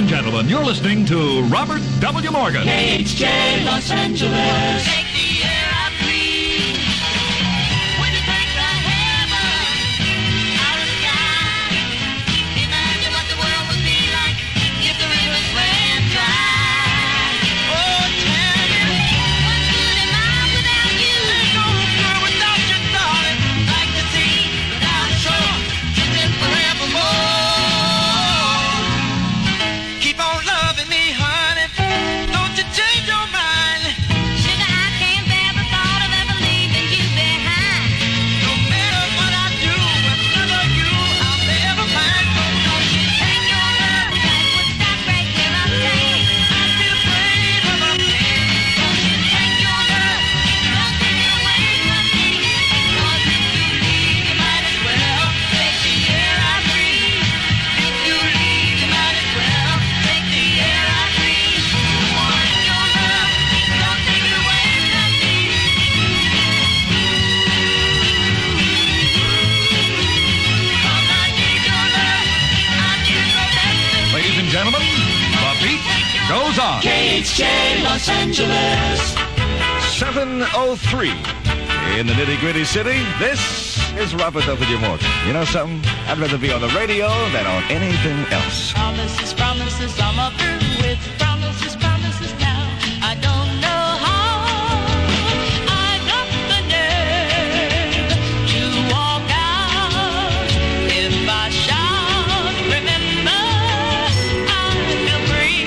and gentlemen, you're listening to Robert W. Morgan. KHJ Los Angeles. Take the air I breathe. When you take the heaven out of the sky, imagine what the world would be like if the rivers ran dry. Oh, tell me, what good am I without you? Ain't no good without you, darling. Like the sea without a shore, drifting forevermore. Keep on loving me, honey. Don't you change your mind. Sugar, I can't bear the thought of ever leaving you behind. No matter what I do, whatever you, I'll never find. Don't you take your love back, would stop right here, I'm saying. I feel brave of a thing. Don't you take your love, don't take it away from me. 'Cause if you leave, you might as well take the air I breathe. If you leave, you might as well take the air I breathe. Want your love, don't take it away from me. 'Cause I need your love, I need your best. Ladies and gentlemen, the beat goes on. KHJ Los Angeles. 7:03 in the nitty-gritty city. This is Robert W. Morgan. You know something? I'd rather be on the radio than on anything else. Promises, promises, I'm up through with promises, promises now. I don't know how I got the nerve to walk out. If I shout, remember, I feel free.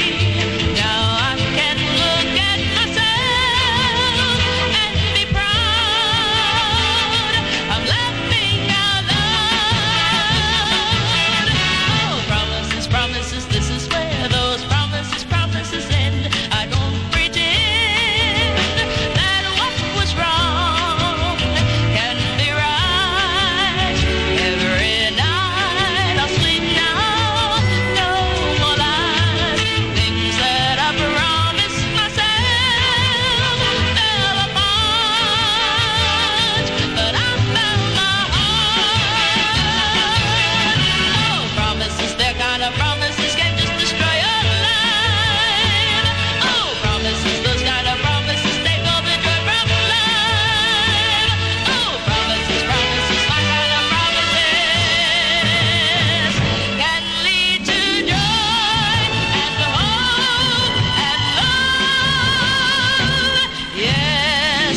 Now I can look at myself and be proud. I'm laughing out loud. Oh, promises, promises, this is where those promises, promises end. I don't pretend that what was wrong can be right. Every night I'll sleep now, no more lies. Things that I promised myself fell apart, but I found my heart. Oh, promises, they're kind of promises can just destroy your life. Oh, promises, those kind of promises take all the joy from life. Oh, promises, promises, my kind of promises can lead to joy and hope and love. Yes,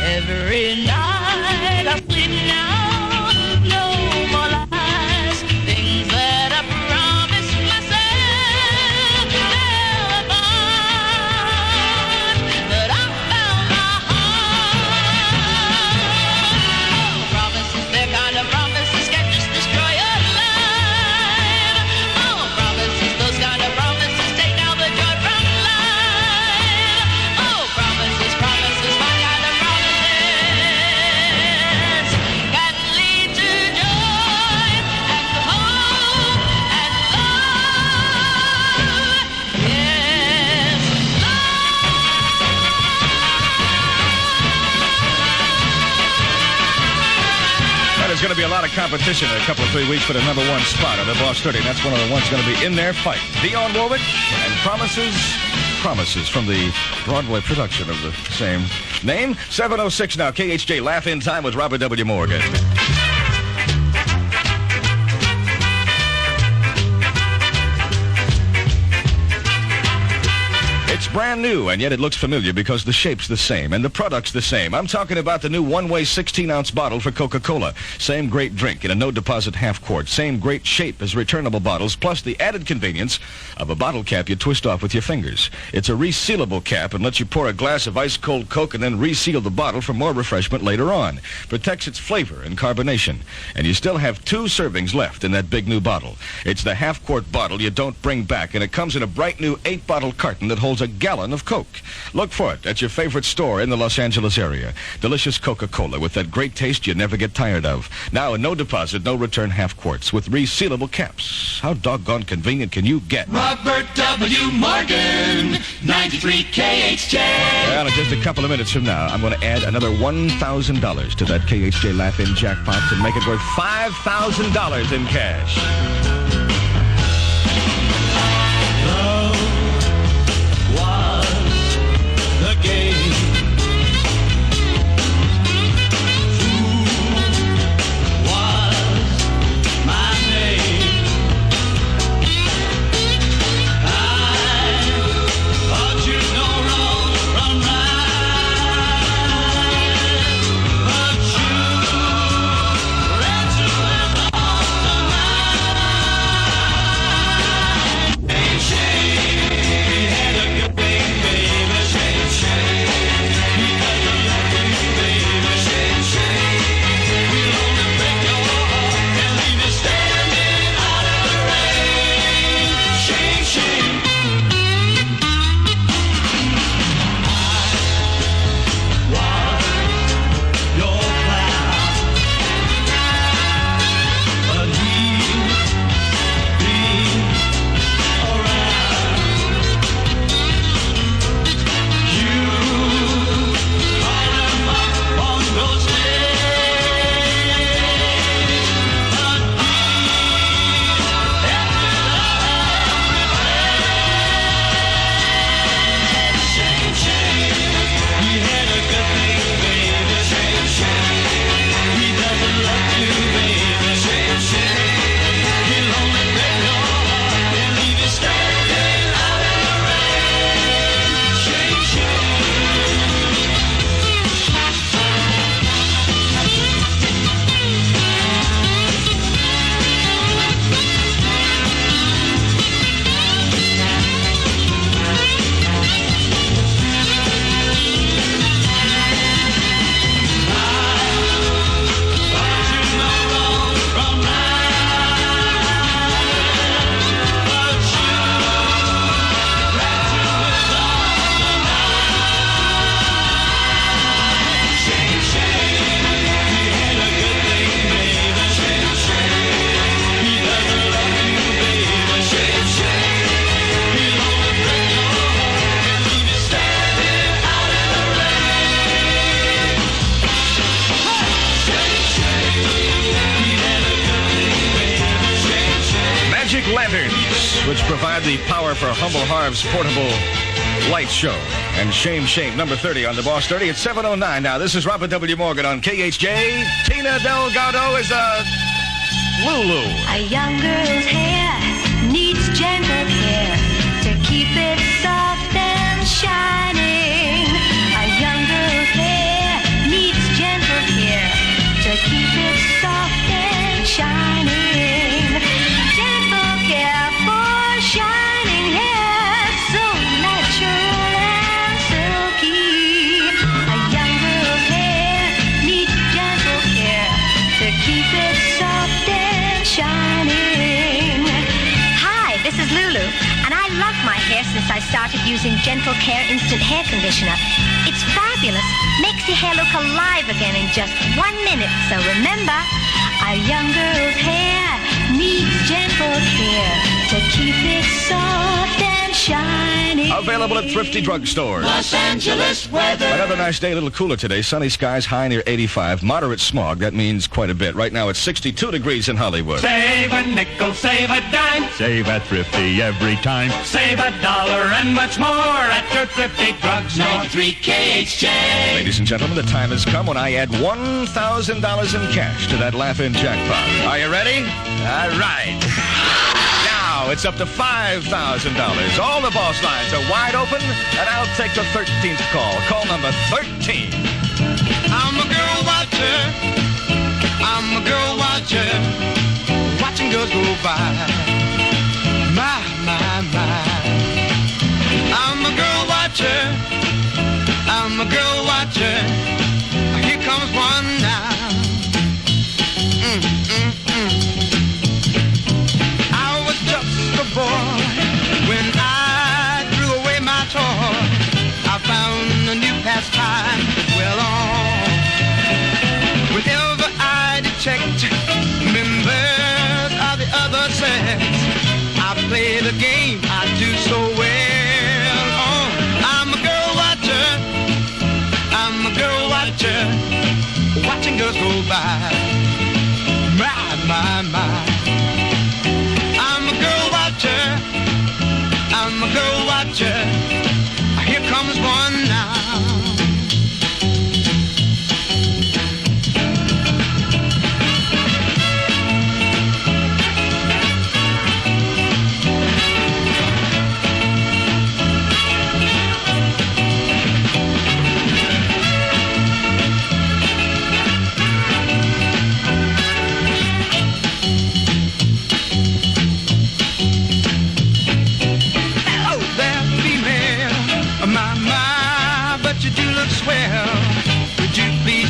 every night I sleep now, no more lies. Things that I promised myself fell apart, but I found my heart. Oh, promises, they're kind of promises can just destroy your life. Oh, promises, those kind of promises take all the joy from life. Oh, promises, promises, my kind of promises can lead to joy and hope and love. Yes, Well, there's going to be a lot of competition in a couple of 3 weeks for the number one spot on the Boss 30. And that's one of the ones going to be in there fighting. Dionne Warwick and Promises, Promises from the Broadway production of the same name. 7:06 now. KHJ Laugh in Time with Robert W. Morgan. It's brand new, and yet it looks familiar because the shape's the same and the product's the same. I'm talking about the new one-way 16-ounce bottle for Coca-Cola. Same great drink in a no-deposit half-quart. Same great shape as returnable bottles, plus the added convenience of a bottle cap you twist off with your fingers. It's a resealable cap and lets you pour a glass of ice-cold Coke and then reseal the bottle for more refreshment later on. Protects its flavor and carbonation. And you still have 2 servings left in that big new bottle. It's the half-quart bottle you don't bring back, and it comes in a bright new 8-bottle carton that holds a gallon gallon of Coke. Look for it at your favorite store in the Los Angeles area. Delicious Coca-Cola with that great taste you never get tired of. Now, no deposit, no return half quarts with resealable caps. How doggone convenient can you get? Robert W. Morgan, 93 KHJ. Well, in just a couple of minutes from now, I'm going to add another $1,000 to that KHJ Laugh-In jackpot to make it worth $5,000 in cash. Lanterns, which provide the power for Humble Harv's portable light show. And Shame, number 30 on the Boss 30 at 7:09 now. This is Robert W. Morgan on KHJ. Tina Delgado is a Lulu. A young girl's hair needs gentle care to keep it soft and shining. A young girl's hair needs gentle care to keep it soft and shining. Gentle care for shining hair, so natural and silky. A young girl's hair needs gentle care to keep it soft and shining. Hi, this is Lulu, and I love my hair since I started using Gentle Care Instant Hair Conditioner. It's fabulous, makes your hair look alive again in just 1 minute. So remember, a young girl's hair needs gentle care to keep it soft and shining. Available at thrifty drugstores. Los Angeles weather. Another nice day, a little cooler today. Sunny skies, high near 85. Moderate smog, that means quite a bit. Right now it's 62 degrees in Hollywood. Save a nickel, save a dime. Save at Thrifty every time. Save $1 and much more at your thrifty drugstore. 93 KHJ. Ladies and gentlemen, the time has come when I add $1,000 in cash to that Laugh-In jackpot. Are you ready? All right. Now it's up to $5,000. All the boss lines are wide open, and I'll take the 13th call. Call number 13. I'm a girl watcher. I'm a girl watcher. Watching girls go by. My. I'm a girl watcher. I'm a girl watcher. Here comes one now. I was just a boy when I threw away my toy. by. My. I'm a girl watcher. I'm a girl watcher. Here comes one now.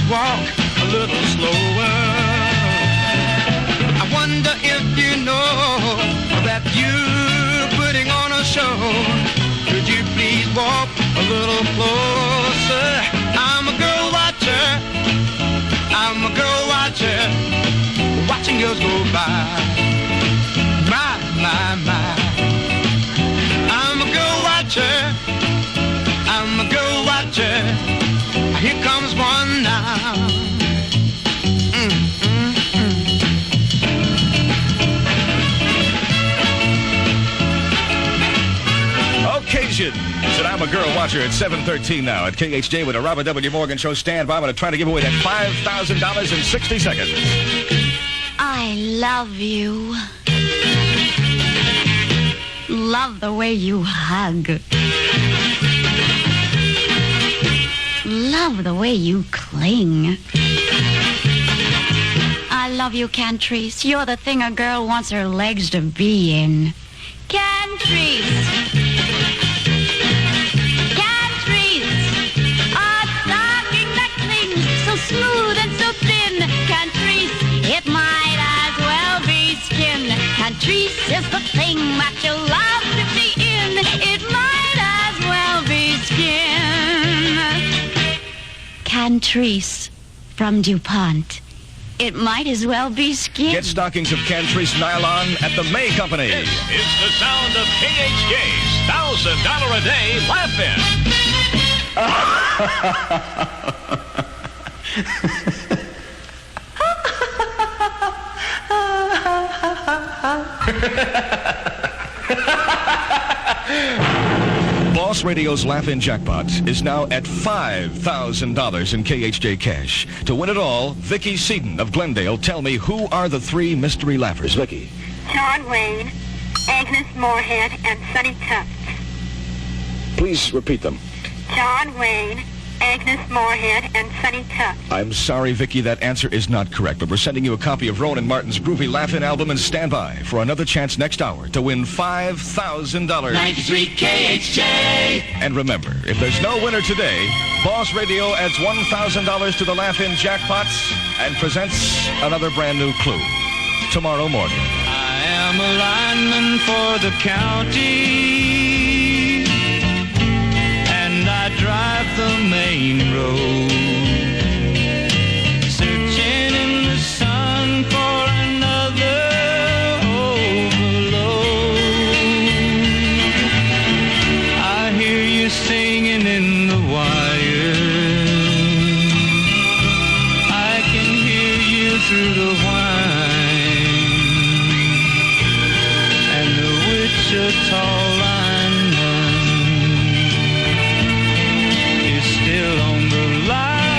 Walk a little slower. I wonder if you know that you're putting on a show. Could you please walk a little closer? I'm a girl watcher. I'm a girl watcher. Watching girls go by. My. I'm a girl watcher. I'm a girl watcher. Here comes one now. Occasion. Said I'm a girl watcher at 7:13 now at KHJ with a Robert W. Morgan Show. Stand by. I'm going to try to give away that $5,000 in 60 seconds. I love you. Love the way you hug. Love the way you cling. I love you, Cantrice. You're the thing a girl wants her legs to be in. Cantrice. Cantrice. A stocking that clings so smooth and so thin. Cantrice, it might as well be skin. Cantrice is the thing that you love to be in. It might as well be skin. Cantrice from DuPont. It might as well be skin. Get stockings of Cantrice nylon at the May Company. This is the sound of KHJ's $1,000 a day laugh-in. Boss Radio's Laugh-In Jackpot is now at $5,000 in KHJ cash. To win it all, Vicki Seaton of Glendale, tell me who are the three mystery laughers. Vicki. John Wayne, Agnes Moorehead, and Sonny Tufts. Please repeat them. John Wayne, Agnes Moorehead, and Sonny Tufts. I'm sorry, Vicki, that answer is not correct, but we're sending you a copy of Rowan and Martin's Groovy Laugh-In album, and stand by for another chance next hour to win $5,000. 93 KHJ. And remember, if there's no winner today, Boss Radio adds $1,000 to the Laugh-In Jackpots and presents another brand new clue tomorrow morning. I am a lineman for the county, and I drive the main road, searching in the sun for another overload. I hear you singing in the wire, I can hear you through the whine, and the Wichita lineman is still on the line.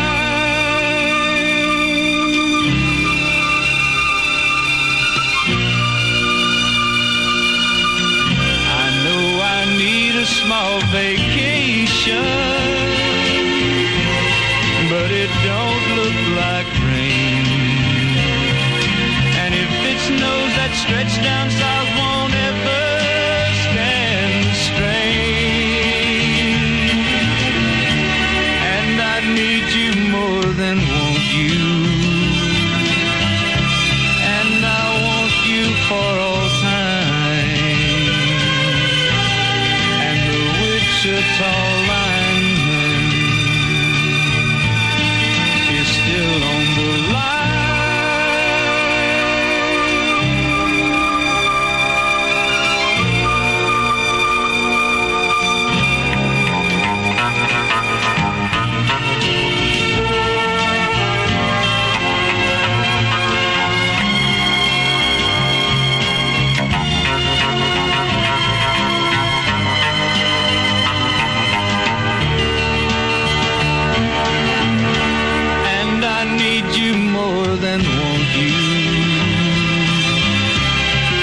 need you more than want you.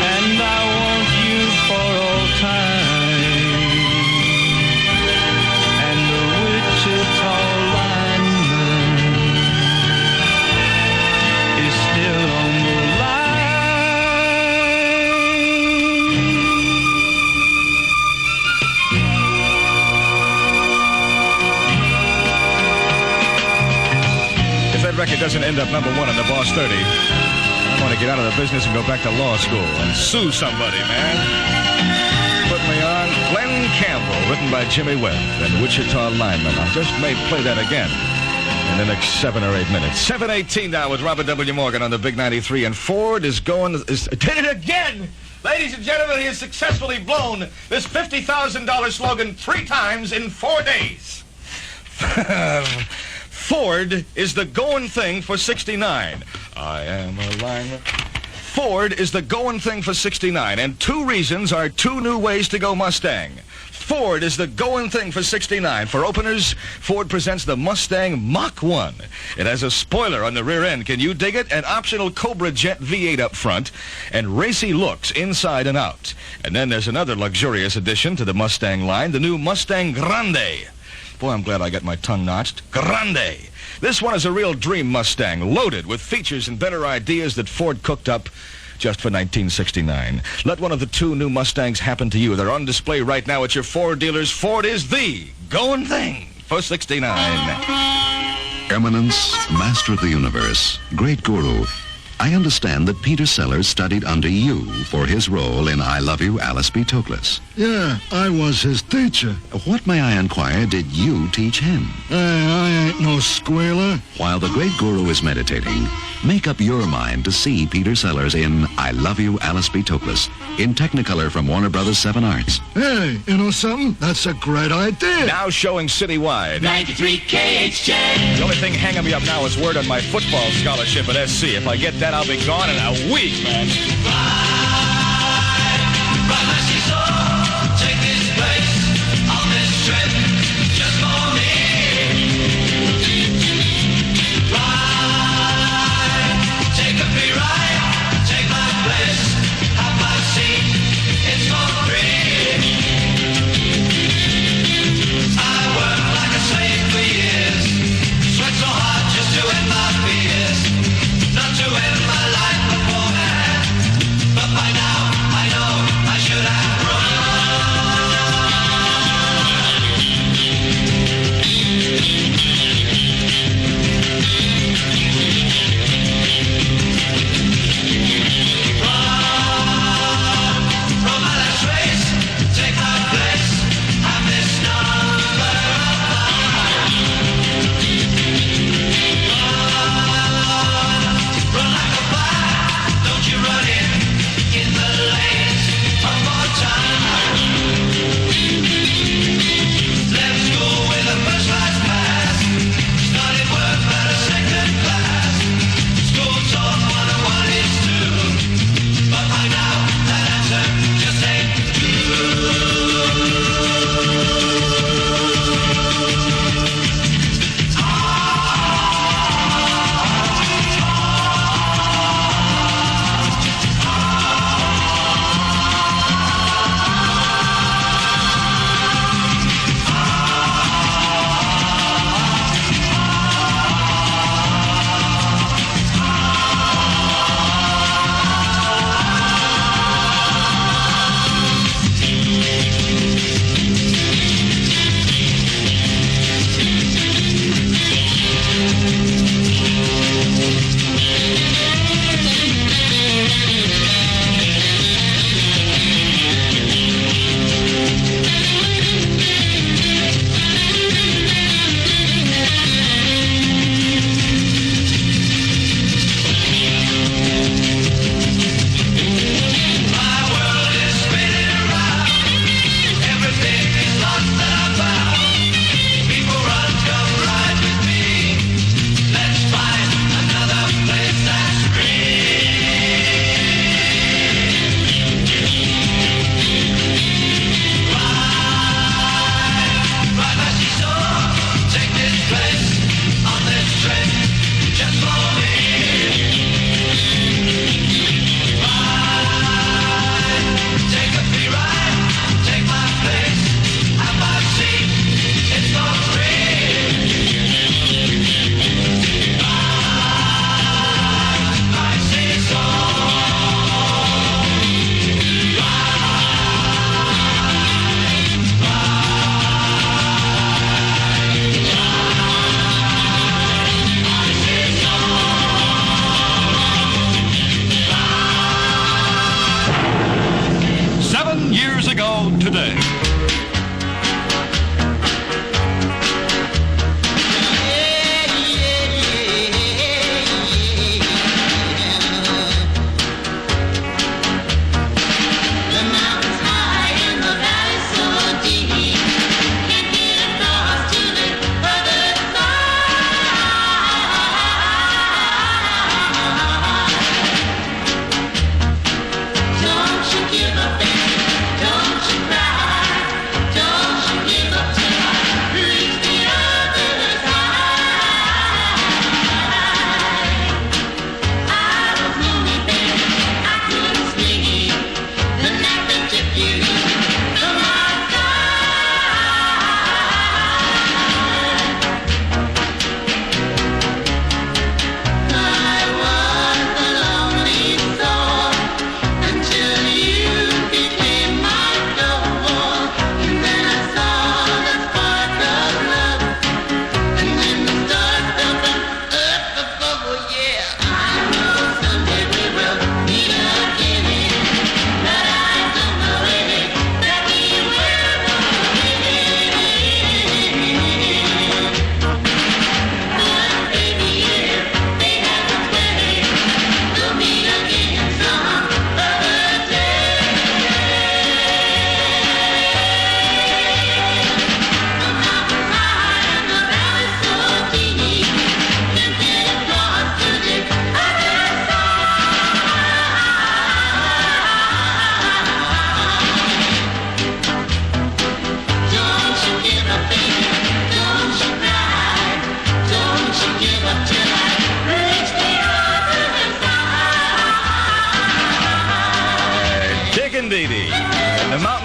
And I want you for all time. And the Wichita lineman is still on the If that record doesn't end up number one on the Boss 30, I want to get out of the business and go back to law school and sue somebody, man. Put me on Glenn Campbell, written by Jimmy Webb and Wichita Lineman. I just may play that again in the next 7 or 8 minutes. 7:18 now with Robert W. Morgan on the Big 93, and Ford is did it again! Ladies and gentlemen, he has successfully blown this $50,000 slogan 3 times in 4 days. Ford is the going thing for 69. I am a lineman. Ford is the going thing for 69, and 2 reasons are 2 new ways to go Mustang. Ford is the going thing for 69. For openers, Ford presents the Mustang Mach 1. It has a spoiler on the rear end. Can you dig it? An optional Cobra Jet V8 up front, and racy looks inside and out. And then there's another luxurious addition to the Mustang line, the new Mustang Grande. Boy, I'm glad I got my tongue notched. Grande. This one is a real dream Mustang, loaded with features and better ideas that Ford cooked up just for 1969. Let one of the 2 new Mustangs happen to you. They're on display right now at your Ford dealers. Ford is the going thing for 69. Eminence, master of the universe, great guru. I understand that Peter Sellers studied under you for his role in I Love You, Alice B. Toklas. Yeah, I was his teacher. What, may I inquire, did you teach him? I ain't no squealer. While the great guru is meditating, make up your mind to see Peter Sellers in I Love You, Alice B. Toklas, in Technicolor from Warner Brothers 7 Arts. Hey, you know something? That's a great idea. Now showing citywide. 93 KHJ. The only thing hanging me up now is word on my football scholarship at SC. If I get that, I'll be gone in a week, man. Ride my seesaw, take this place on this trip just for me. Ride, take a free ride, take my place, have my seat, it's for free. I worked like a slave for years, sweat so hard just to end my fears, not to end my life beforehand.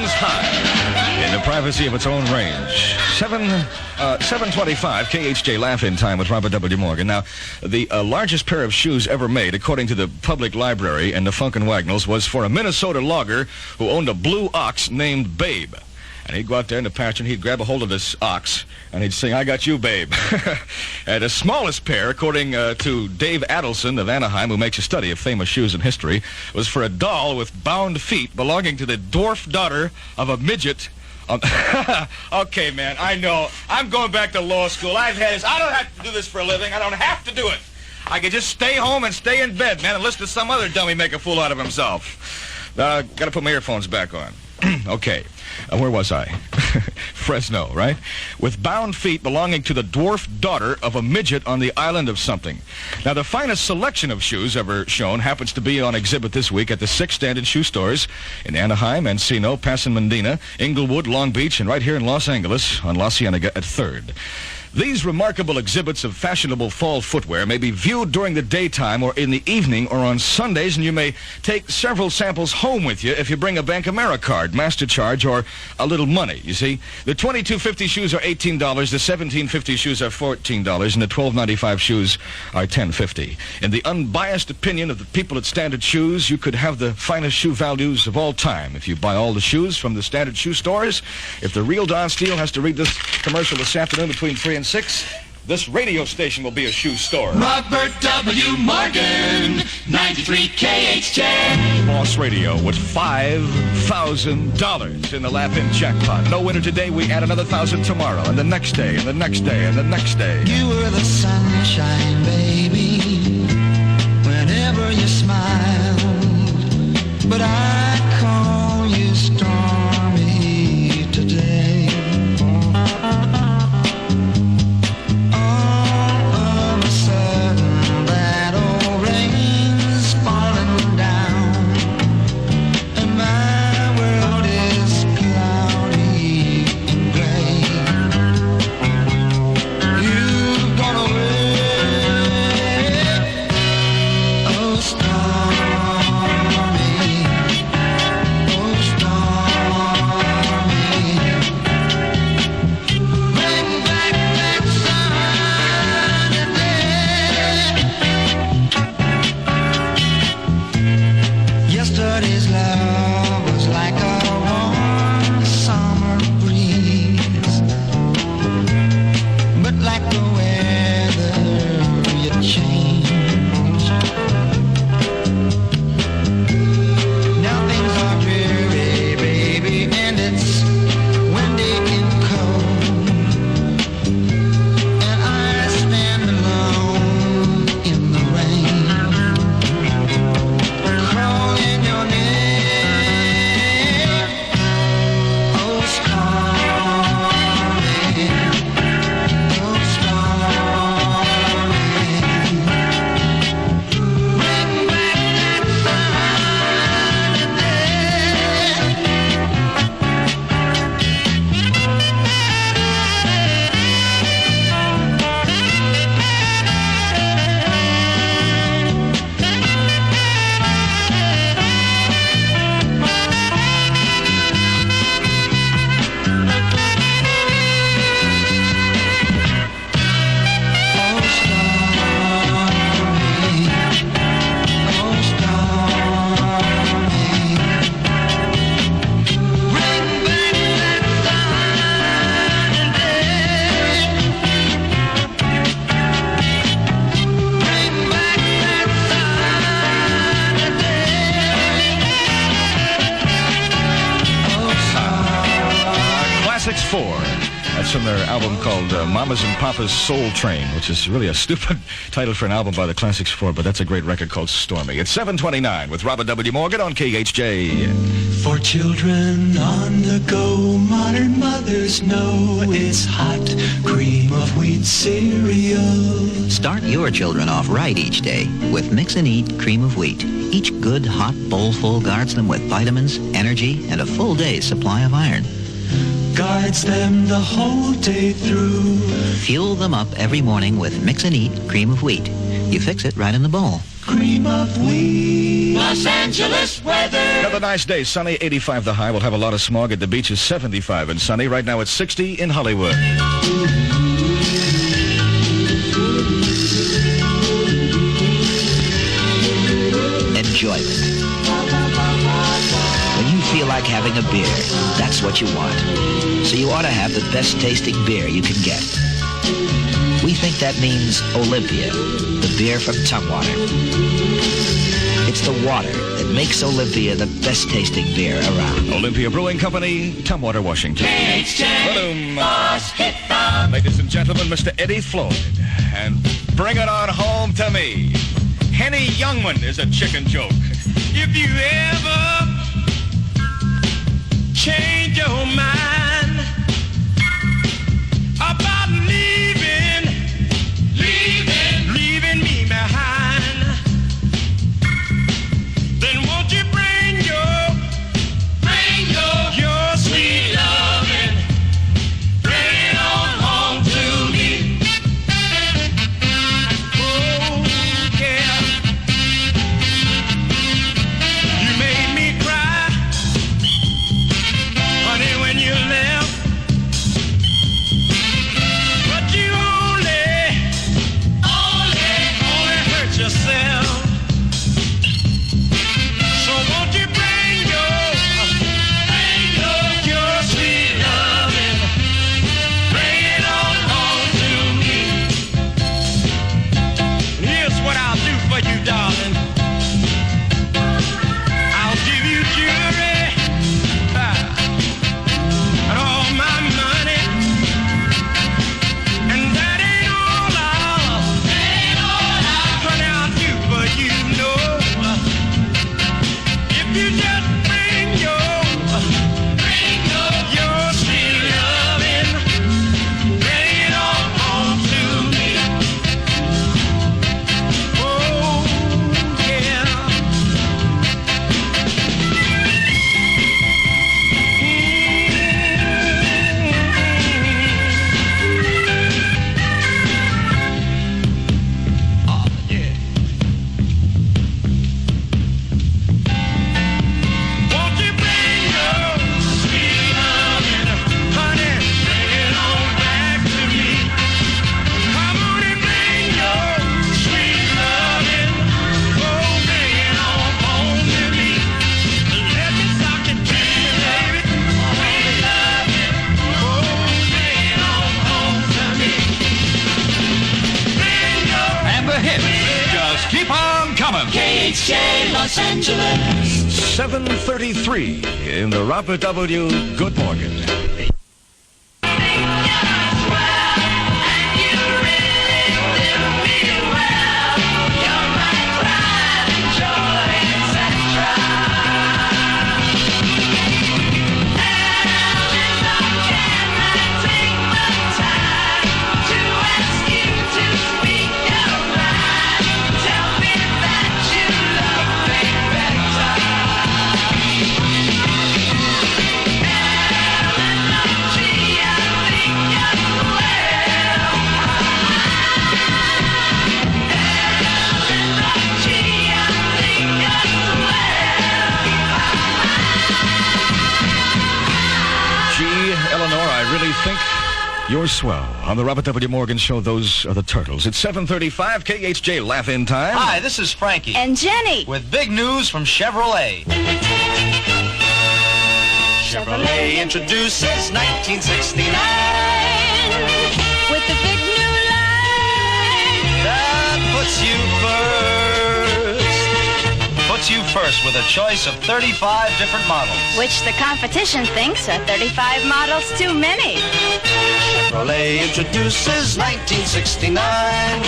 Guns high in the privacy of its own range. 7:25 KHJ Laugh-In Time with Robert W. Morgan. Now, the largest pair of shoes ever made, according to the Public Library and the Funkin' Wagnalls, was for a Minnesota logger who owned a blue ox named Babe. And he'd go out there in the pasture and he'd grab a hold of this ox and he'd sing, "I got you, babe." And the smallest pair, according to Dave Adelson of Anaheim, who makes a study of famous shoes in history, was for a doll with bound feet belonging to the dwarf daughter of a midget. Okay, man, I know. I'm going back to law school. I've had this. I don't have to do this for a living. I don't have to do it. I can just stay home and stay in bed, man, and listen to some other dummy make a fool out of himself. Got to put my earphones back on. Okay. Where was I? Fresno, right? With bound feet belonging to the dwarf daughter of a midget on the island of something. Now, the finest selection of shoes ever shown happens to be on exhibit this week at the 6 Standard Shoe Stores in Anaheim, Encino, Pasadena, Inglewood, Long Beach, and right here in Los Angeles on La Cienega at 3rd. These remarkable exhibits of fashionable fall footwear may be viewed during the daytime or in the evening or on Sundays, and you may take several samples home with you if you bring a Bank Americard, MasterCharge, or a little money, you see. The $22.50 shoes are $18, the $17.50 shoes are $14, and the $12.95 shoes are $10.50. In the unbiased opinion of the people at Standard Shoes, you could have the finest shoe values of all time if you buy all the shoes from the Standard Shoe Stores. If the real Don Steele has to read this commercial this afternoon between 3 and 6, this radio station will be a shoe store. Robert W. Morgan, 93 KHJ. Boss Radio with $5,000 in the Laugh-In jackpot. No winner today, we add another 1,000 tomorrow, and the next day, and the next day, and the next day. You were the sunshine, baby, whenever you smiled. But I call you stormy today. Yesterday's love was like a warm summer breeze, but like the weather you changed. Now things are dreary, baby, and it's windy and cold, and I stand alone in the rain. That's from their album called Mamas and Papa's Soul Train, which is really a stupid title for an album by the Classics 4, but that's a great record called Stormy. It's 7:29 with Robert W. Morgan on KHJ. For children on the go, modern mothers know it's hot cream of wheat cereal. Start your children off right each day with Mix and Eat Cream of Wheat. Each good hot bowlful guards them with vitamins, energy, and a full day's supply of iron. Guards them the whole day through. Fuel them up every morning with Mix and Eat Cream of Wheat. You fix it right in the bowl. cream of wheat. Los Angeles weather. Another nice day. Sunny, 85 the high. We'll have a lot of smog. At the beach is 75 and sunny. Right now it's 60 in Hollywood. Enjoyment. When you feel like having a beer, that's what you want. So you ought to have the best tasting beer you can get. We think that means Olympia, the beer from Tumwater. It's the water that makes Olympia the best tasting beer around. Olympia Brewing Company, Tumwater, Washington. KHJ Boom. Los hit them. Ladies and gentlemen, Mr. Eddie Floyd. And bring it on home to me. Henny Youngman is a chicken joke. If you ever change your mind about leaving me behind, then won't you bring your sweet loving, bring it on home to me. Oh yeah, you made me cry, honey, when you left, but you only hurt yourself. So won't you bring your sweet loving, bring it on home to me. And here's what I'll do for you, darling. I'll give you jewelry and all my money, and that ain't all honey, I'll do for you, no. If you just bring your sweet loving, bring it on home to me. Oh yeah. Oh yeah. Won't you bring your sweet loving, honey, bring it on back to me. Come on and bring your sweet loving, oh, bring it on home to me. Let me sock it to you, baby. Sweet loving, oh, bring it on home to me. Bring your And the hits just keep on coming. KHJ Los Angeles. 7:33 in the Robert W. Good Morning. Eleanor, I really think you're swell. On the Robert W. Morgan Show, those are the Turtles. It's 7:35, KHJ Laugh-In Time. Hi, this is Frankie. And Jenny. With big news from Chevrolet. Chevrolet introduces 1969. With the big new line. That puts you first with a choice of 35 different models. Which the competition thinks are 35 models too many. Chevrolet introduces 1969.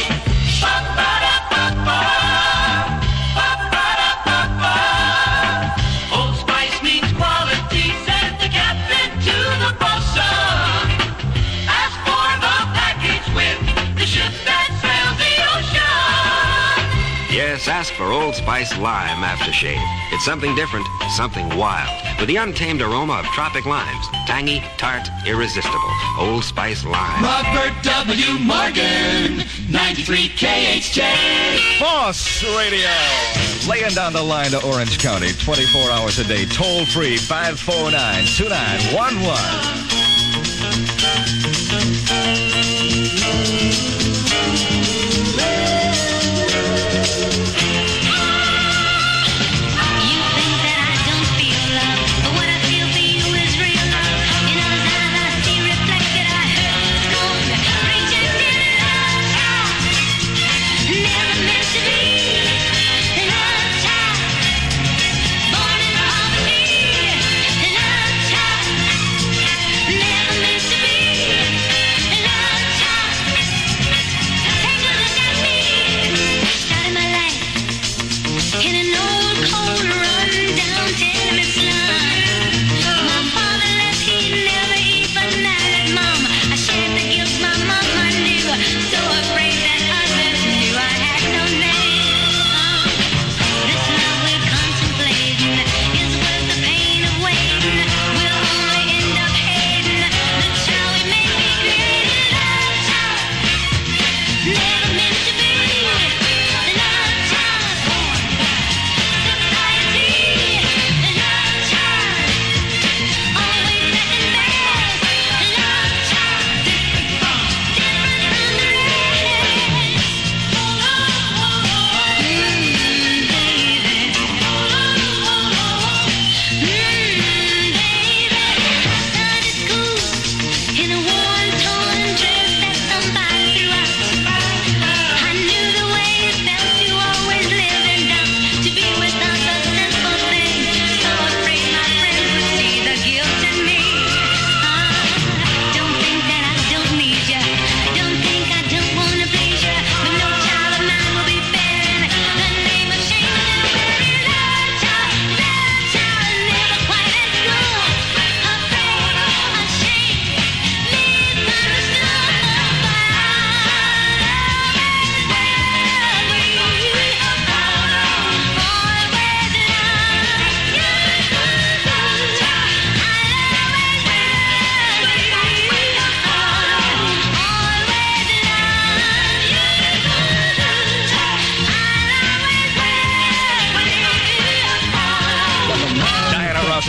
Old Spice means quality, says the captain to the bosun. Ask for the package with the ship that sails the ocean. Yes, ask for Old Spice Lime Aftershave. It's something different, something wild, with the untamed aroma of tropic limes. Tangy, tart, irresistible. Old Spice Lime. Robert W. Morgan, 93 KHJ. Boss Radio. Laying down the line to Orange County, 24 hours a day, toll free, 549-2911.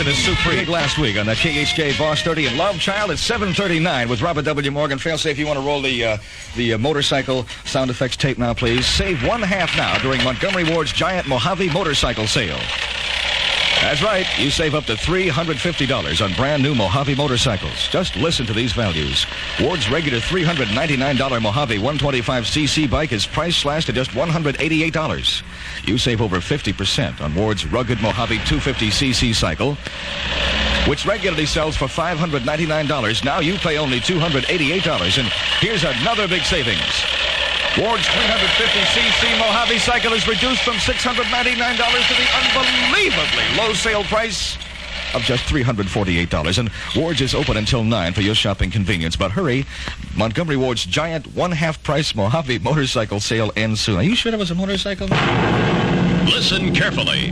In a supreme last week on the KHJ Boss 30 and Love Child at 7:39 with Robert W. Morgan. Failsafe, you want to roll the motorcycle sound effects tape now, please. Save one half now during Montgomery Ward's giant Mojave motorcycle sale. That's right. You save up to $350 on brand new Mojave motorcycles. Just listen to these values. Ward's regular $399 Mojave 125cc bike is price slashed to just $188. You save over 50% on Ward's rugged Mojave 250cc cycle, which regularly sells for $599. Now you pay only $288. And here's another big savings. Ward's 350cc Mojave cycle is reduced from $699 to the unbelievably low sale price of just $348. And Ward's is open until 9 for your shopping convenience. But hurry, Montgomery Ward's giant one-half price Mojave motorcycle sale ends soon. Are you sure that was a motorcycle? Listen carefully.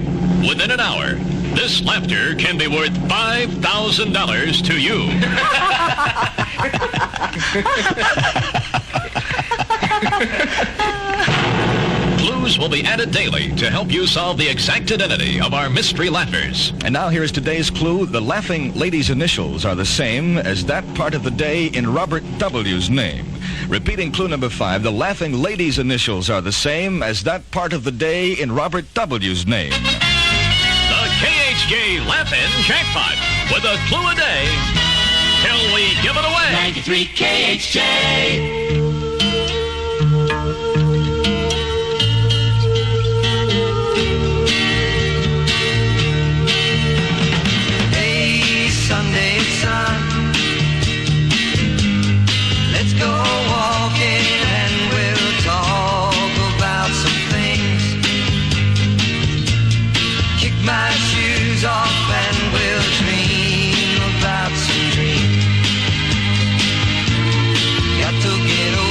Within an hour, this laughter can be worth $5,000 to you. Clues will be added daily to help you solve the exact identity of our mystery laughers. And now here is today's clue. The laughing lady's initials are the same as that part of the day in Robert W.'s name. Repeating clue number 5, the laughing lady's initials are the same as that part of the day in Robert W.'s name. The KHJ Laugh-In Jackpot with a clue a day till we give it away. 93 KHJ. Sunday sun, let's go walking and we'll talk about some things. Kick my shoes off and we'll dream about some dreams. Got to get away.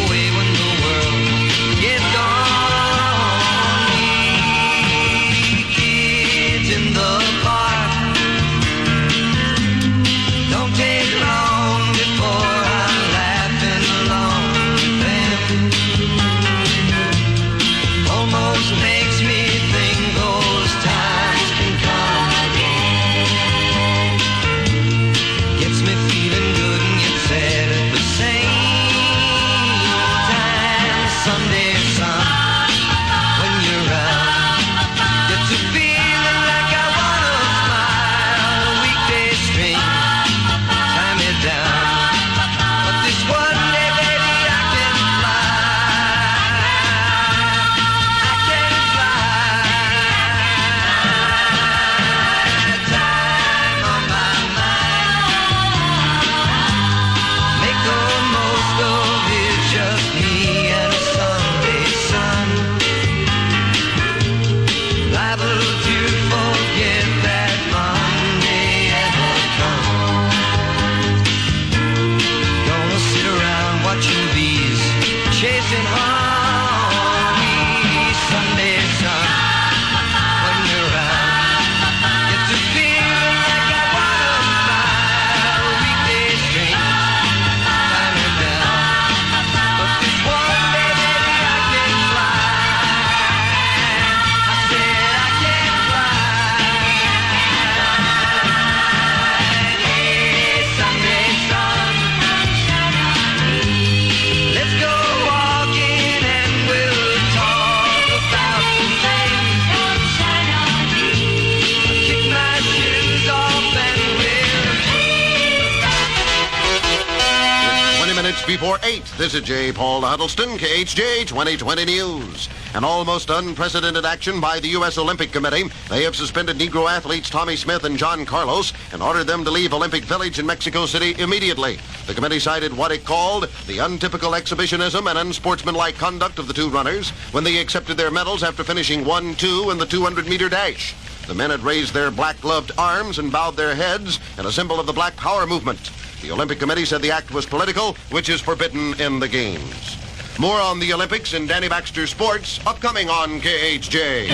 before 8. This is J. Paul Huddleston, KHJ 2020 News. An almost unprecedented action by the U.S. Olympic Committee. They have suspended Negro athletes Tommy Smith and John Carlos and ordered them to leave Olympic Village in Mexico City immediately. The committee cited what it called the untypical exhibitionism and unsportsmanlike conduct of the two runners when they accepted their medals after finishing 1-2 in the 200-meter dash. The men had raised their black-gloved arms and bowed their heads in a symbol of the Black Power movement. The Olympic Committee said the act was political, which is forbidden in the Games. More on the Olympics and Danny Baxter Sports, upcoming on KHJ.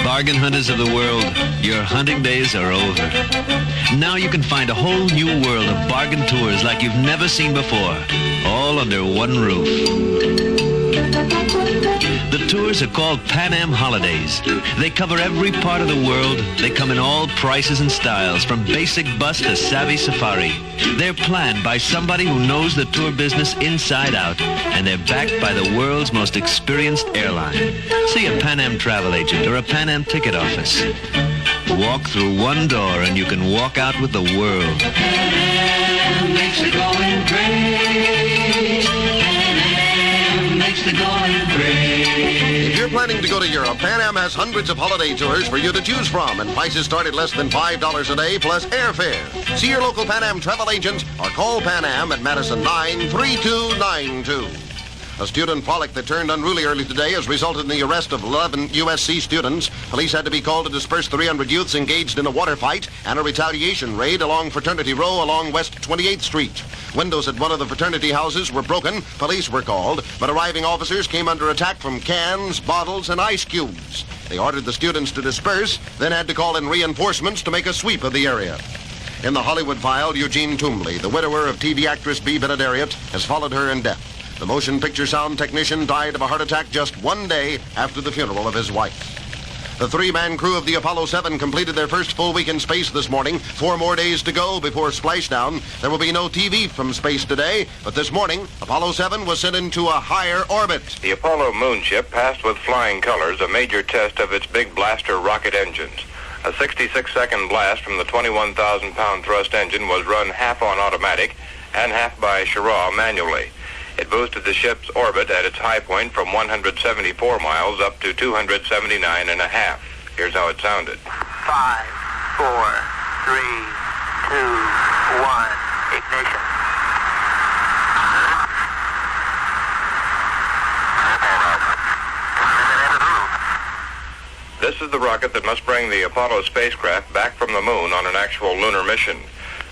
Bargain hunters of the world, your hunting days are over. Now you can find a whole new world of bargain tours like you've never seen before, all under one roof. The tours are called Pan Am Holidays. They cover every part of the world. They come in all prices and styles, from basic bus to savvy safari. They're planned by somebody who knows the tour business inside out, and they're backed by the world's most experienced airline. See a Pan Am travel agent or a Pan Am ticket office. Walk through one door and you can walk out with the world. Pan Am makes the going great. Pan Am makes the going great. If you're planning to go to Europe, Pan Am has hundreds of holiday tours for you to choose from, and prices start at less than $5 a day plus airfare. See your local Pan Am travel agent or call Pan Am at Madison 93292. A student frolic that turned unruly early today has resulted in the arrest of 11 USC students. Police had to be called to disperse 300 youths engaged in a water fight and a retaliation raid along Fraternity Row along West 28th Street. Windows at one of the fraternity houses were broken. Police were called, but arriving officers came under attack from cans, bottles, and ice cubes. They ordered the students to disperse, then had to call in reinforcements to make a sweep of the area. In the Hollywood file, Eugene Toomley, the widower of TV actress Bea Benaderet, has followed her in death. The motion picture sound technician died of a heart attack just one day after the funeral of his wife. The three-man crew of the Apollo 7 completed their first full week in space this morning. 4 more days to go before splashdown. There will be no TV from space today, but this morning, Apollo 7 was sent into a higher orbit. The Apollo moonship passed with flying colors a major test of its big blaster rocket engines. A 66-second blast from the 21,000-pound thrust engine was run half on automatic and half by Schirra manually. It boosted the ship's orbit at its high point from 174 miles up to 279 and a half. Here's how it sounded. 5, 4, 3, 2, 1, ignition. This is the rocket that must bring the Apollo spacecraft back from the moon on an actual lunar mission.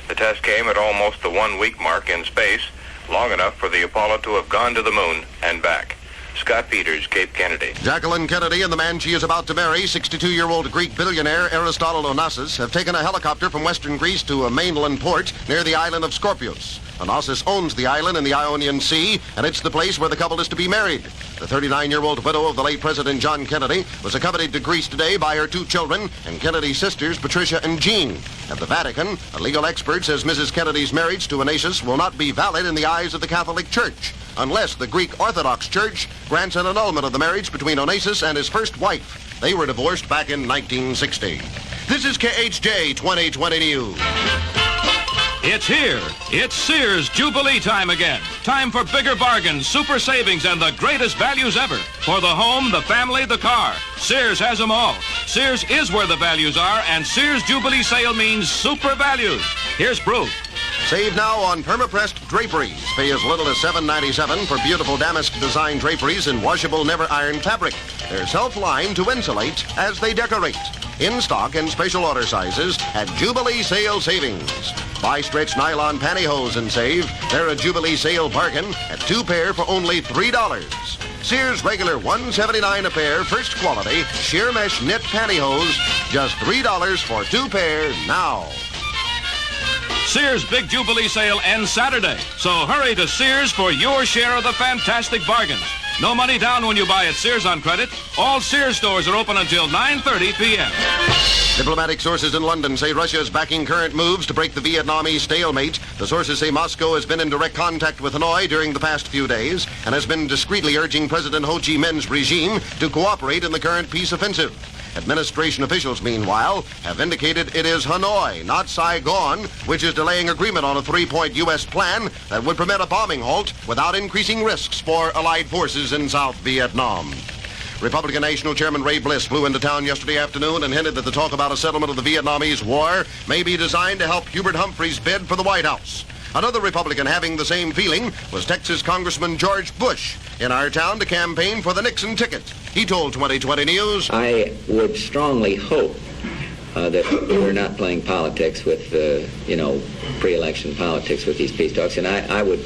The test came at almost the 1-week mark in space, long enough for the Apollo to have gone to the moon and back. Scott Peters, Cape Kennedy. Jacqueline Kennedy and the man she is about to marry, 62-year-old Greek billionaire Aristotle Onassis, have taken a helicopter from western Greece to a mainland port near the island of Skorpios. Onassis owns the island in the Ionian Sea, and it's the place where the couple is to be married. The 39-year-old widow of the late President John Kennedy was accompanied to Greece today by her 2 children and Kennedy's sisters, Patricia and Jean. At the Vatican, a legal expert says Mrs. Kennedy's marriage to Onassis will not be valid in the eyes of the Catholic Church unless the Greek Orthodox Church grants an annulment of the marriage between Onassis and his first wife. They were divorced back in 1960. This is KHJ 2020 News. It's here. It's Sears Jubilee time again. Time for bigger bargains, super savings, and the greatest values ever. For the home, the family, the car. Sears has them all. Sears is where the values are, and Sears Jubilee sale means super values. Here's proof. Save now on perma-pressed draperies. Pay as little as $7.97 for beautiful damask design draperies in washable, never-ironed fabric. They're self-lined to insulate as they decorate. In stock in special order sizes at Jubilee Sale Savings. Buy stretch nylon pantyhose and save. They're a Jubilee Sale bargain at 2 pair for only $3. Sears regular $179 a pair, first quality, sheer mesh knit pantyhose, just $3 for 2 pair now. Sears Big Jubilee Sale ends Saturday, so hurry to Sears for your share of the fantastic bargains. No money down when you buy at Sears on credit. All Sears stores are open until 9:30 p.m. Diplomatic sources in London say Russia is backing current moves to break the Vietnamese stalemate. The sources say Moscow has been in direct contact with Hanoi during the past few days and has been discreetly urging President Ho Chi Minh's regime to cooperate in the current peace offensive. Administration officials, meanwhile, have indicated it is Hanoi, not Saigon, which is delaying agreement on a 3-point U.S. plan that would permit a bombing halt without increasing risks for Allied forces in South Vietnam. Republican National Chairman Ray Bliss flew into town yesterday afternoon and hinted that the talk about a settlement of the Vietnamese war may be designed to help Hubert Humphrey's bid for the White House. Another Republican having the same feeling was Texas Congressman George Bush in our town to campaign for the Nixon ticket. He told 2020 News, I would strongly hope that we're not playing politics with, pre-election politics with these peace talks. And I would,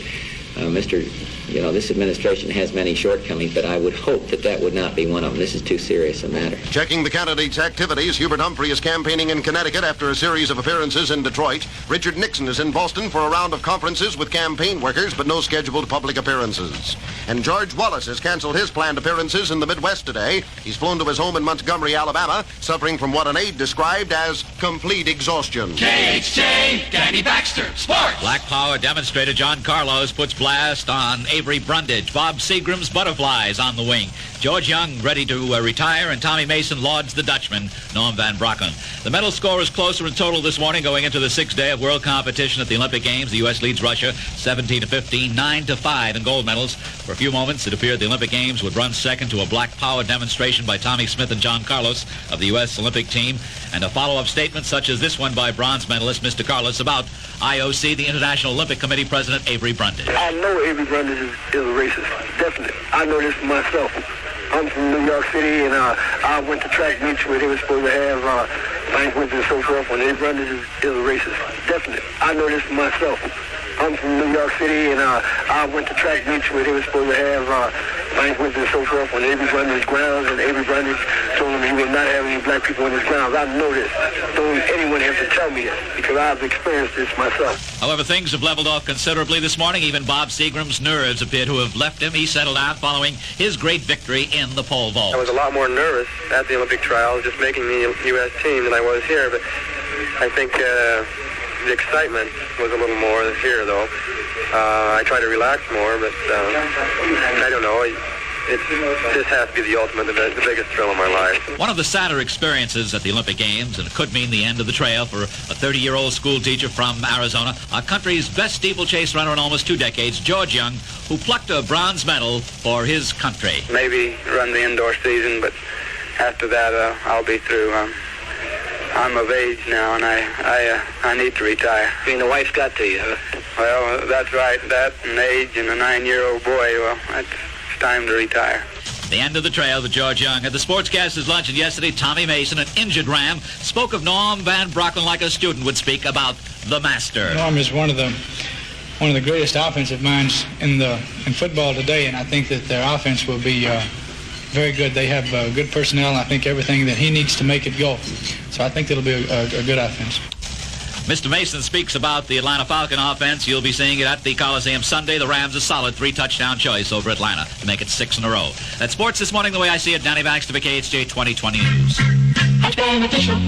this administration has many shortcomings, but I would hope that that would not be one of them. This is too serious a matter. Checking the candidate's activities, Hubert Humphrey is campaigning in Connecticut after a series of appearances in Detroit. Richard Nixon is in Boston for a round of conferences with campaign workers, but no scheduled public appearances. And George Wallace has canceled his planned appearances in the Midwest today. He's flown to his home in Montgomery, Alabama, suffering from what an aide described as complete exhaustion. KHJ, Danny Baxter, Sports. Black Power demonstrator John Carlos puts blast on Avery Brundage. Bob Seagram's Butterflies on the wing. George Young ready to retire, and Tommy Mason lauds the Dutchman, Norm van Brocklin. The medal score is closer in total this morning going into the 6th day of world competition at the Olympic Games. The U.S. leads Russia 17-15, 9-5 in gold medals. For a few moments, it appeared the Olympic Games would run second to a Black Power demonstration by Tommy Smith and John Carlos of the U.S. Olympic team, and a follow-up statement such as this one by bronze medalist Mr. Carlos about IOC, the International Olympic Committee President Avery Brundage. I know Avery Brundage is a racist, definitely. I know this for myself. I'm from New York City, and I went to track meets where they were supposed to have banquets and so forth, and Avery Brundage is a racist, definitely. I know this for myself. I'm from New York City, and I went to track meets where they were supposed to have banquets and so forth on Avery Brundage's grounds, and Avery Brundage told him he would not have any black people on his grounds. I know this. Don't anyone have to tell me this, because I've experienced this myself. However, things have leveled off considerably this morning. Even Bob Seagram's nerves appear to have left him. He settled down following his great victory in the pole vault. I was a lot more nervous at the Olympic trials, just making the U.S. team, than I was here, but I think the excitement was a little more this year, though. I try to relax more, but I don't know. This has to be the ultimate, the biggest thrill of my life. One of the sadder experiences at the Olympic Games, and it could mean the end of the trail for a 30-year-old school teacher from Arizona, our country's best steeplechase runner in almost 2 decades, George Young, who plucked a bronze medal for his country. Maybe run the indoor season, but after that, I'll be through. I'm of age now, and I need to retire. I mean, the wife's got to you, huh? Well, that's right. That and age and a 9-year-old boy, well, it's time to retire. The end of the trail with George Young. At the Sportscasters' luncheon yesterday, Tommy Mason, an injured Ram, spoke of Norm van Brocklin like a student would speak about the master. Norm is one of the greatest offensive minds in football today, and I think that their offense will be very good. They have good personnel, and I think everything that he needs to make it go. So I think it'll be a good offense. Mr. Mason speaks about the Atlanta Falcon offense. You'll be seeing it at the Coliseum Sunday. The Rams a solid 3-touchdown choice over Atlanta to make it 6 in a row. That's sports this morning the way I see it. Danny Baxter for KHJ 2020 News. At Beneficial,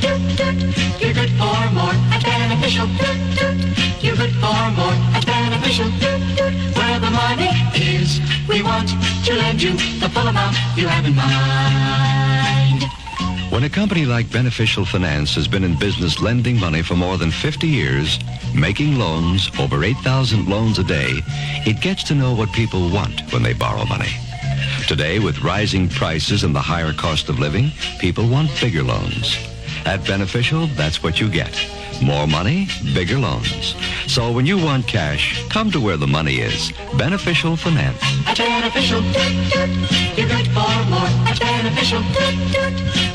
you're good for more. At Beneficial, you're good for more. At Beneficial, where the money is, we want to lend you the full amount you have in mind. When a company like Beneficial Finance has been in business lending money for more than 50 years, making loans, over 8,000 loans a day, it gets to know what people want when they borrow money. Today, with rising prices and the higher cost of living, people want bigger loans. At Beneficial, that's what you get. More money, bigger loans. So when you want cash, come to where the money is. Beneficial Finance. At Beneficial, you're good for more. At Beneficial,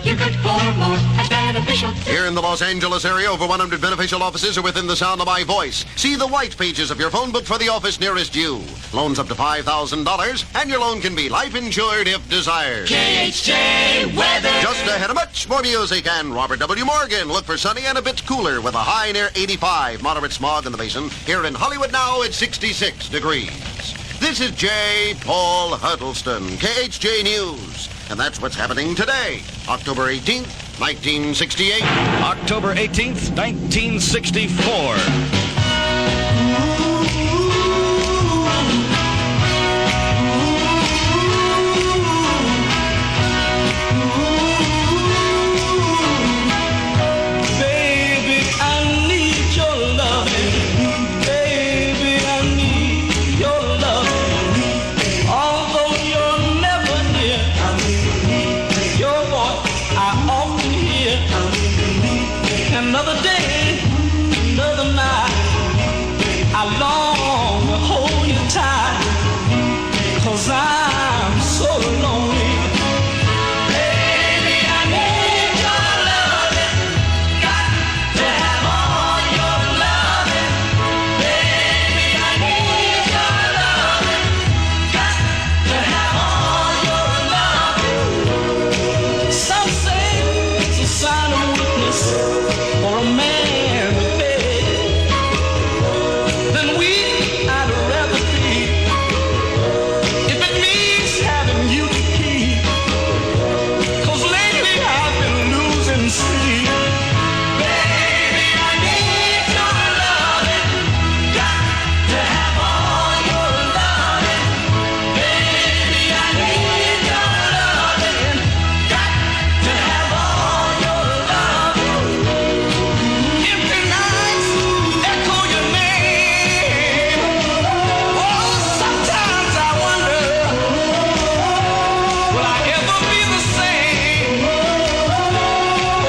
you're good for more. At Beneficial. Here in the Los Angeles area, over 100 Beneficial offices are within the sound of my voice. See the white pages of your phone book for the office nearest you. Loans up to $5,000, and your loan can be life insured if desired. KHJ Weather. Just ahead of much more music and Robert W. Morgan. Look for sunny and a bit cooler with a high near 85. Moderate smog in the basin. Here in Hollywood now, it's 66 degrees. This is J. Paul Huddleston, KHJ News. And that's what's happening today, October 18th, 1968. October 18th, 1964. I often hear another day, another night. I long to hold you tight, 'cause I'm so lonely. Baby, I need your loving, got to have all your loving. Baby, I need your loving, got to have all your loving. Some say it's a sign of weakness for a man to beg. Then weak I'd rather be, if it means having you to keep. 'Cause lately I've been losing sleep. Baby, I need your loving, got to have all your loving. Baby, I need your loving, got to have all your loving. Empty nights echo your name. Oh, sometimes I wonder, will I ever be the same?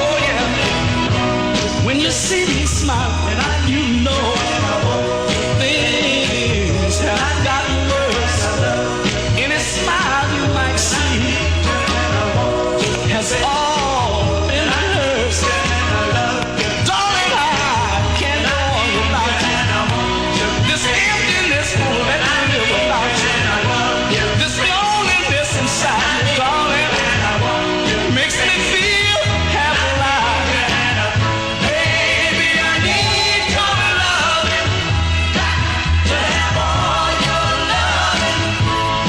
Oh yeah, when you see me smiling, you know things have gotten worse. Any smile you might see has all been rehearsed. Darling, I can't go on without you. This emptiness won't let me live without you. This loneliness inside me, darling, makes me feel half alive. Baby, I need your loving, got to have all your loving.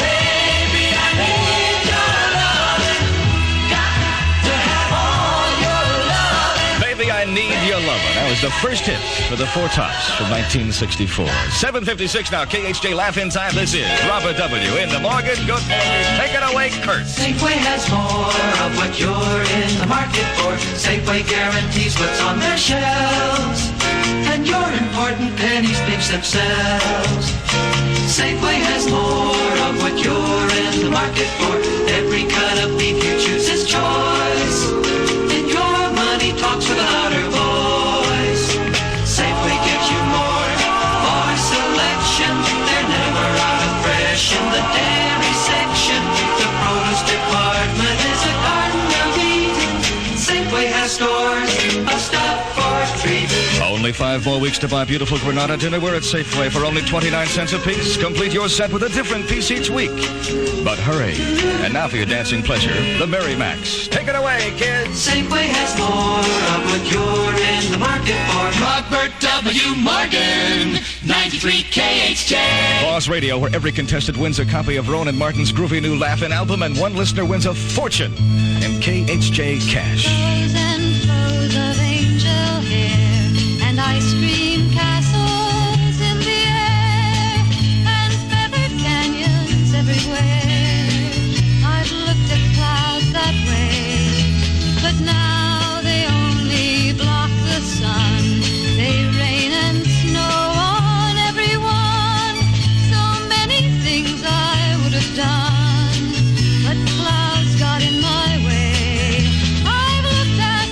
Baby, I need your loving, got to have all your loving. Baby, I Need Your Lovin'. That was the first hit for the Four Tops from 1964. 7:56 now, KHJ Laugh-In Time. This is Robert W. in the Morgan. Good morning. Take it away, Kurt. Safeway has more of what you're in the market for. Safeway guarantees what's on their shelves, and your important pennies pinch themselves. Safeway has more of what you're in the market for. Every cut of beef you choose is choice, and your money talks with a louder voice. Safeway gives you more selection. They're never out of fresh in the dairy section. The produce department is a garden of Eden. Safeway has stores of stuff for treats. Only 5 more weeks to buy beautiful Granada dinnerware at Safeway for only 29 cents a piece. Complete your set with a different piece each week. But hurry. And now for your dancing pleasure, the Merry Max. Take it away, kids. Safeway has more of what you're in the market for. Robert W. Morgan, 93 KHJ. Boss Radio, where every contestant wins a copy of Rowan and Martin's groovy new Laugh-In album, and one listener wins a fortune in KHJ cash. Clothes and clothes of angel hair, and ice cream castles in the air, and feathered canyons everywhere. I've looked at clouds that way, but now they only block the sun. They rain and snow on everyone. So many things I would have done, but clouds got in my way. I've looked at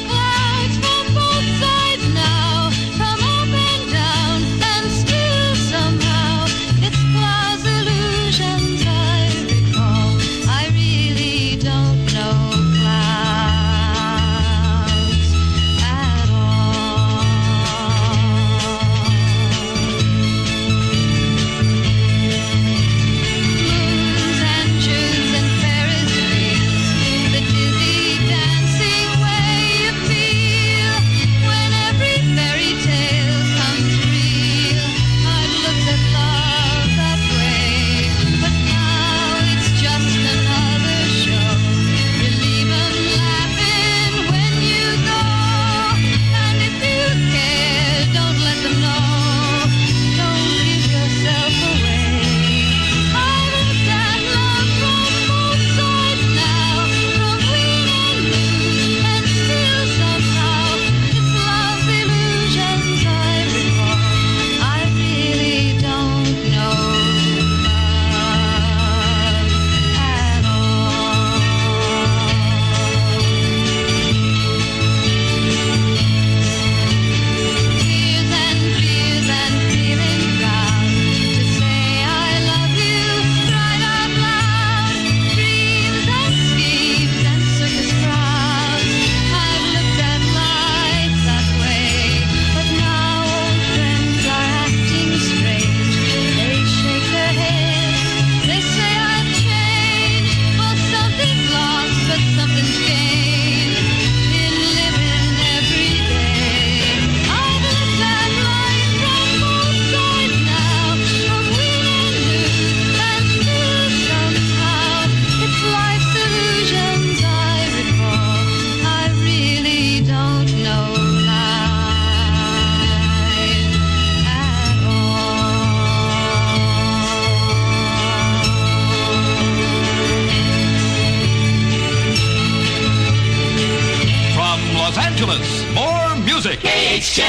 Los Angeles. More music. KHJ.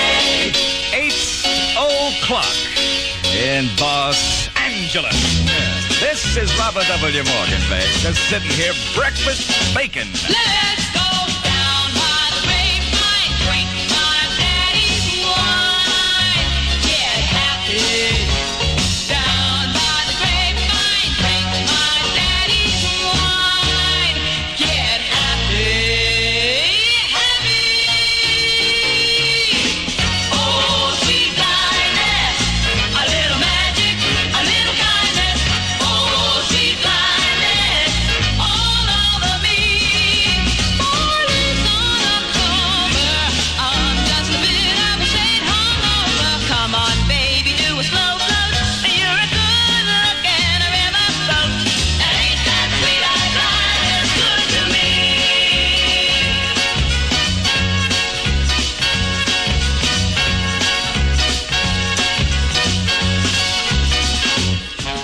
8:00 in Los Angeles. Yes. This is Robert W. Morgan, babe. Just sitting here, breakfast bacon. Let's go down by the grapevine, drink my daddy's wine, get happy. Down by the grapevine, drink my daddy's wine, get happy, happy. Oh, sweet blindness, a little magic, a little kindness. Oh, sweet blindness, all over me. Mornings on October, I'm just a bit of a shade hungover. Come on, baby, do a slow float. You're a good-looking riverboat. Ain't that sweet-eyed blindness good to me?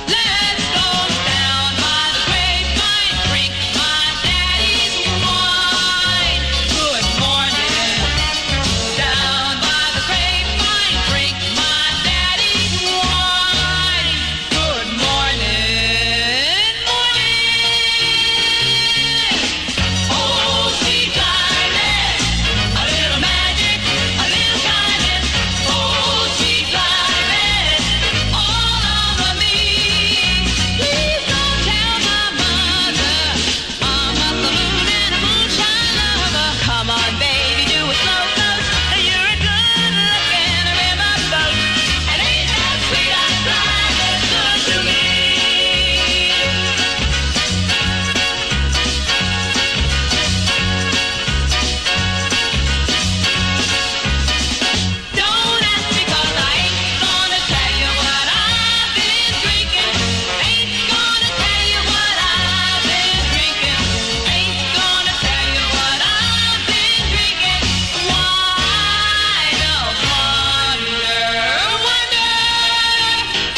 Let's go down by the grapevine, drink my daddy's wine. Good morning. Down by the grapevine, drink my daddy's wine. Good morning, Oh, sweet blindness, a little magic, a little kindness. Oh, sweet blindness, all over me. Please don't tell my mother I'm a saloon and a moonshine lover. Come on, baby, do a slow float. You're a good-looking riverboat. And ain't that sweet-eyed blindness good to me? Don't ask me 'cause I ain't gonna tell you what I've been drinking. Ain't gonna tell you what I've been drinking. Ain't gonna tell you what I've been drinking. Wine of wonder, wonder.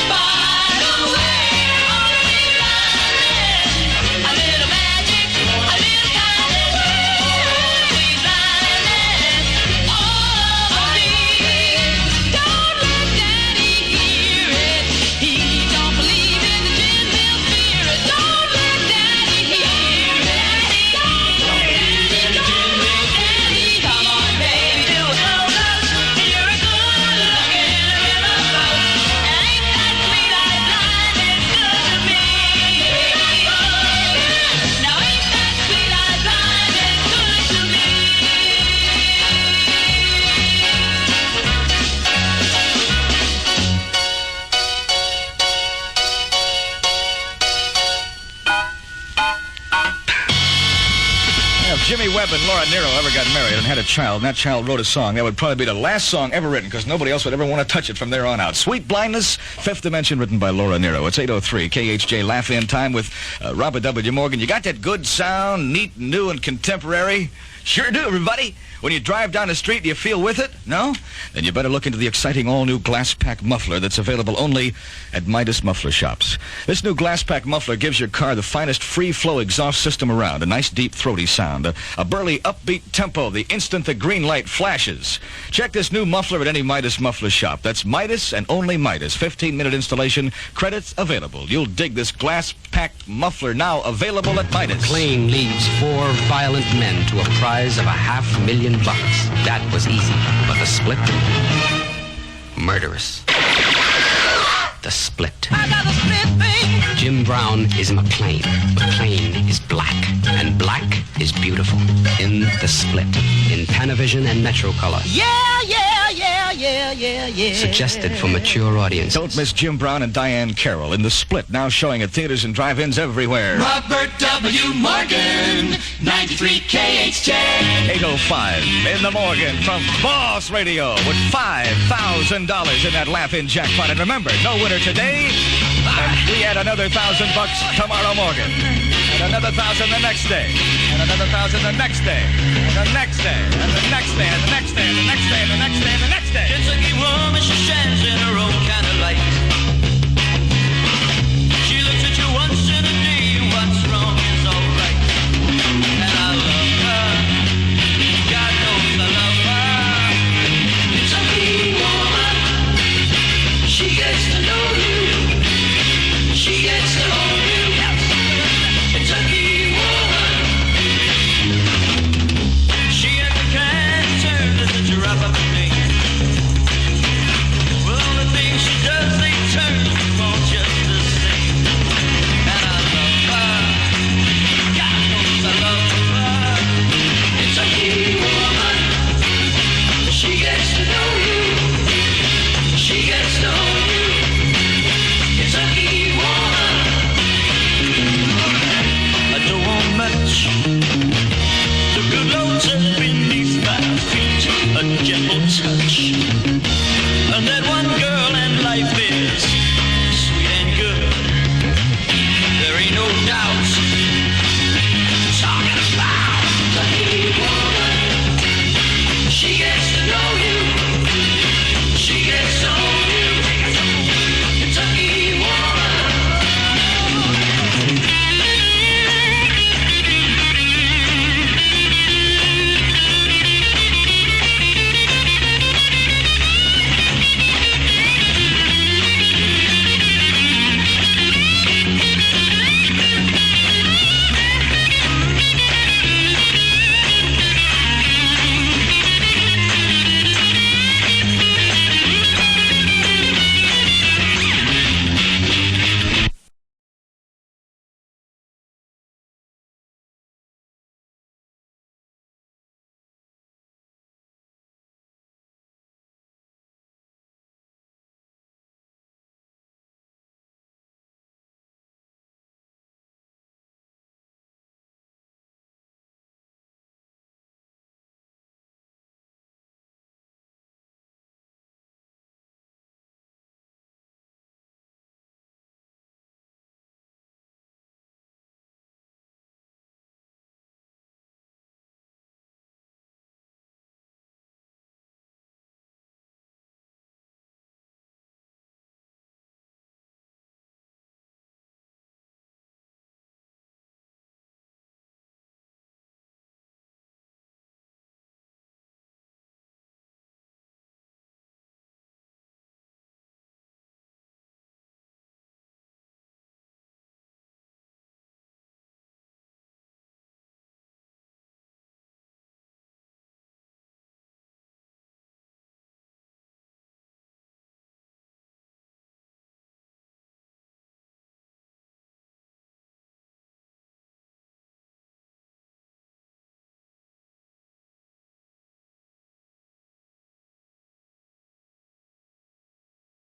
By the way, oh, sweet blindness, a little magic, a little kindness. Sweet blindness, all over me. Don't let Daddy hear it. He don't believe in the gin mill spirit. Don't let Daddy hear it. Don't believe in the gin mill spirit. Come on, baby, do a slow float. You're a good-looking riverboat. Ain't that sweet-eyed blindness good to me? Now ain't that sweet-eyed blindness good to me? If Jimmy Webb and Laura Nero ever got married and had a child, and that child wrote a song, that would probably be the last song ever written, because nobody else would ever want to touch it from there on out. Sweet Blindness, Fifth Dimension, written by Laura Nero. It's 8:03, KHJ Laugh-In Time with Robert W. Morgan. You got that good sound, neat, new, and contemporary? Sure do, everybody. When you drive down the street, do you feel with it? No? Then you better look into the exciting all-new glass pack muffler that's available only at Midas Muffler Shops. This new glass pack muffler gives your car the finest free-flow exhaust system around, a nice deep throaty sound, a burly upbeat tempo the instant the green light flashes. Check this new muffler at any Midas Muffler Shop. That's Midas and only Midas. 15-minute installation, credits available. You'll dig this glass pack muffler now available at Midas. Plane leads 4 violent men to a prize of $500,000. That was easy, but the split? Murderous. The split. I got a split thing. Jim Brown is McClane. McClane is black. And black is beautiful. In The Split. In Panavision and Metrocolor. Yeah. Suggested for mature audiences. Don't miss Jim Brown and Diane Carroll in The Split, now showing at theaters and drive-ins everywhere. Robert W. Morgan, 93 KHJ. 8:05 in the Morgan from Boss Radio with $5,000 in that Laugh-In jackpot. And remember, no winner today, and we add another $1,000 tomorrow morning. And another 1,000 the next day. And another 1,000 the next day. And the next day. And the next day. And the next day. And the next day. And the next day. And the next day. Kentucky woman, she says